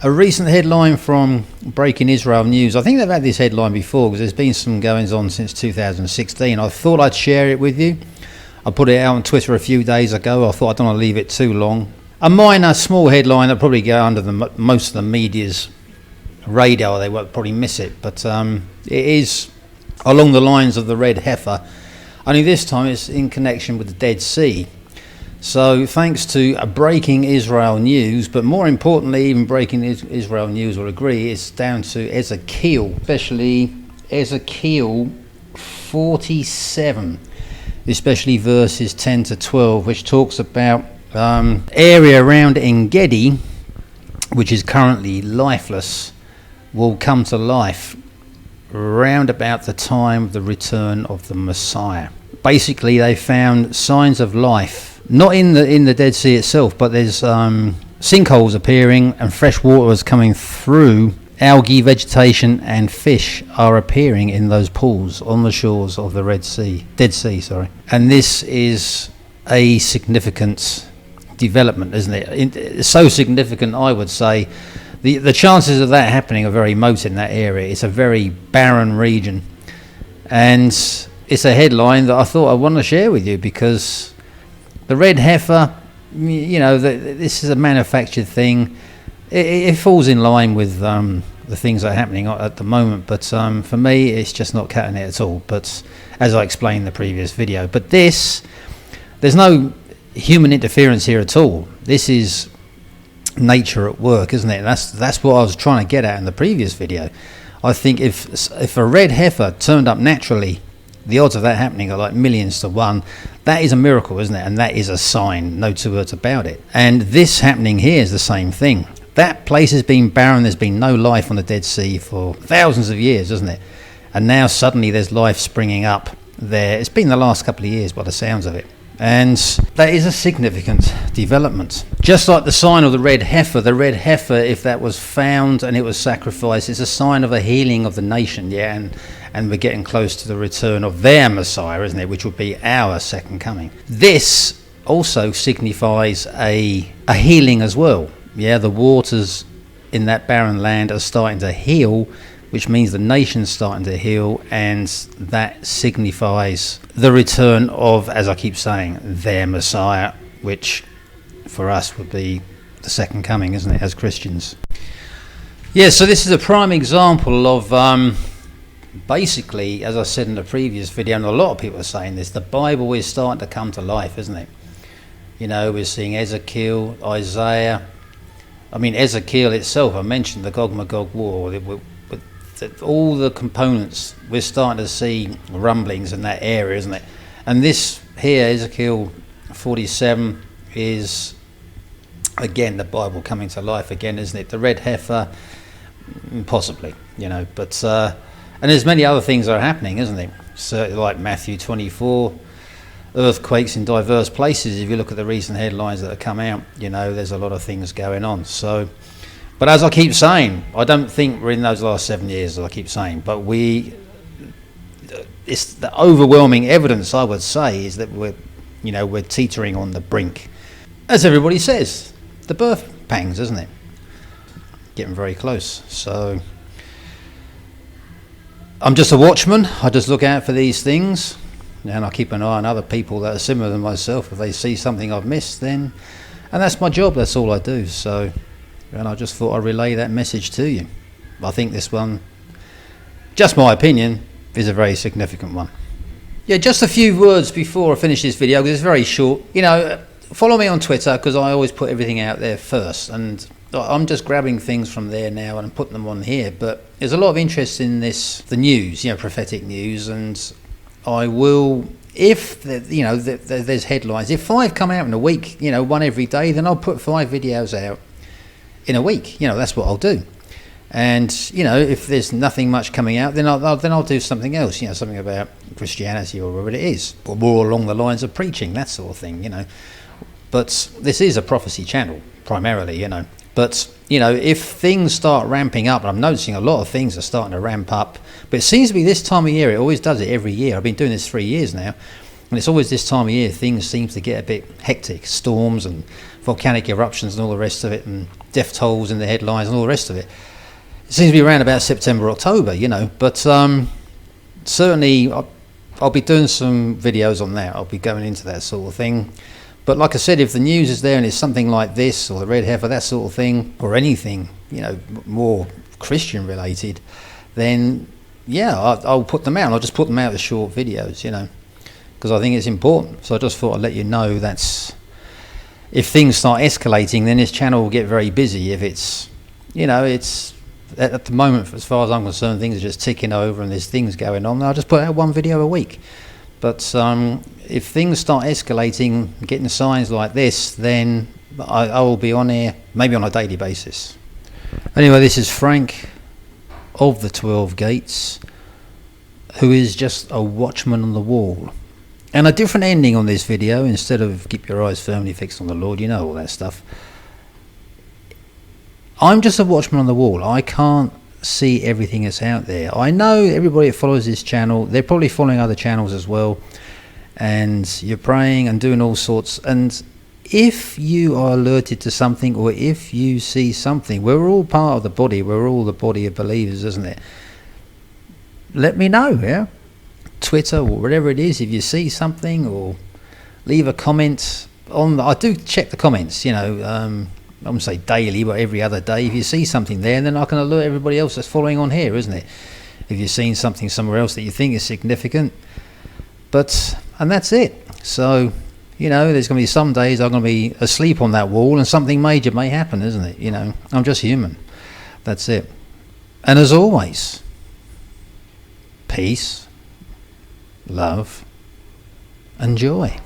A recent headline from Breaking Israel News. I think they've had this headline before because there's been some goings on since 2016. I thought I'd share it with you. I put it out on Twitter a few days ago. I thought I don't want to leave it too long. A minor, small headline that probably go under most of the media's radar. They won't probably miss it, but it is along the lines of the red heifer. Only this time it's in connection with the Dead Sea. So thanks to Breaking Israel News, but more importantly, even Breaking Israel News will agree, it's down to Ezekiel, especially Ezekiel 47, especially verses 10 to 12, which talks about area around En-Gedi, which is currently lifeless, will come to life round about the time of the return of the Messiah. Basically, they found signs of life. Not in the Dead Sea itself, but there's sinkholes appearing and fresh water is coming through. Algae, vegetation and fish are appearing in those pools on the shores of the Dead Sea. And this is a significant development, isn't it? It's so significant, I would say. The chances of that happening are very remote in that area. It's a very barren region. And it's a headline that I thought I want to share with you because the red heifer, this is a manufactured thing. It falls in line with the things that are happening at the moment, but for me, it's just not cutting it at all. But as I explained in the previous video, there's no human interference here at all. This is nature at work, isn't it? That's what I was trying to get at in the previous video. I think if a red heifer turned up naturally, the odds of that happening are like millions to one. That is a miracle, isn't it? And that is a sign, no two words about it. And this happening here is the same thing. That place has been barren. There's been no life on the Dead Sea for thousands of years, isn't it? And now suddenly there's life springing up there. It's been the last couple of years by the sounds of it. And that is a significant development. Just like the sign of the red heifer, if that was found and it was sacrificed, it's a sign of a healing of the nation, and we're getting close to the return of their Messiah, isn't it, which would be our second coming. This also signifies a healing as well. The waters in that barren land are starting to heal, which means the nation's starting to heal, and that signifies the return of, as I keep saying, their Messiah, which for us would be the second coming, isn't it, as Christians? So this is a prime example of basically, as I said in the previous video, and a lot of people are saying this, the Bible is starting to come to life, isn't it? We're seeing Ezekiel, Isaiah. Ezekiel itself, I mentioned the Gog-Magog war, all the components, we're starting to see rumblings in that area, isn't it? And this here, Ezekiel 47, is again the Bible coming to life again, isn't it? The red heifer, possibly, but and there's many other things that are happening, isn't it? So like Matthew 24, earthquakes in diverse places. If you look at the recent headlines that have come out, there's a lot of things going on. So, but as I keep saying, I don't think we're in those last 7 years, as I keep saying, but it's the overwhelming evidence, I would say, is that we're teetering on the brink. As everybody says, the birth pangs, isn't it? Getting very close. So I'm just a watchman. I just look out for these things, and I keep an eye on other people that are similar to myself. If they see something I've missed, and that's my job. That's all I do. So, and I just thought I'd relay that message to you. I think this one, just my opinion, is a very significant one. Just a few words before I finish this video, because it's very short. Follow me on Twitter, because I always put everything out there first, and I'm just grabbing things from there now and putting them on here. But there's a lot of interest in the news, prophetic news, and I will, if there's headlines, if 5 come out in a week, one every day, then I'll put 5 videos out in a week. That's what I'll do. And if there's nothing much coming out, then I'll do something else. Something about Christianity or whatever it is, or more along the lines of preaching, that sort of thing. But this is a prophecy channel primarily. But if things start ramping up, and I'm noticing a lot of things are starting to ramp up, but it seems to be this time of year. It always does it every year. I've been doing this 3 years now. And it's always this time of year things seem to get a bit hectic, storms and volcanic eruptions and all the rest of it, and death tolls in the headlines and all the rest of it. It seems to be around about September, October, you know, but certainly I'll be doing some videos on that. I'll be going into that sort of thing. But like I said, if the news is there and it's something like this, or the red heifer, that sort of thing, or anything, you know, more Christian related, then yeah, I'll put them out. I'll just put them out as short videos, you know, because I think it's important. So I just thought I'd let you know that's, if things start escalating, then this channel will get very busy. If it's, you know, it's at the moment, as far as I'm concerned, things are just ticking over and there's things going on. I'll just put out one video a week. But if things start escalating, getting signs like this, then I will be on here, maybe on a daily basis. Anyway, this is Frank of the 12 Gates, who is just a watchman on the wall. And a different ending on this video, instead of keep your eyes firmly fixed on the Lord, you know all that stuff. I'm just a watchman on the wall. I can't see everything that's out there. I know everybody that follows this channel, they're probably following other channels as well, and you're praying and doing all sorts. And if you are alerted to something, or if you see something, we're all part of the body, we're all the body of believers, isn't it? Let me know, yeah? Twitter or whatever it is, if you see something, or leave a comment on I do check the comments, you know, I wouldn't say daily, but every other day. If you see something there, then I can alert everybody else that's following on here, isn't it? If you've seen something somewhere else that you think is significant. And that's it. So, you know, there's going to be some days I'm going to be asleep on that wall and something major may happen, isn't it? You know, I'm just human. That's it. And as always, peace, love, and joy.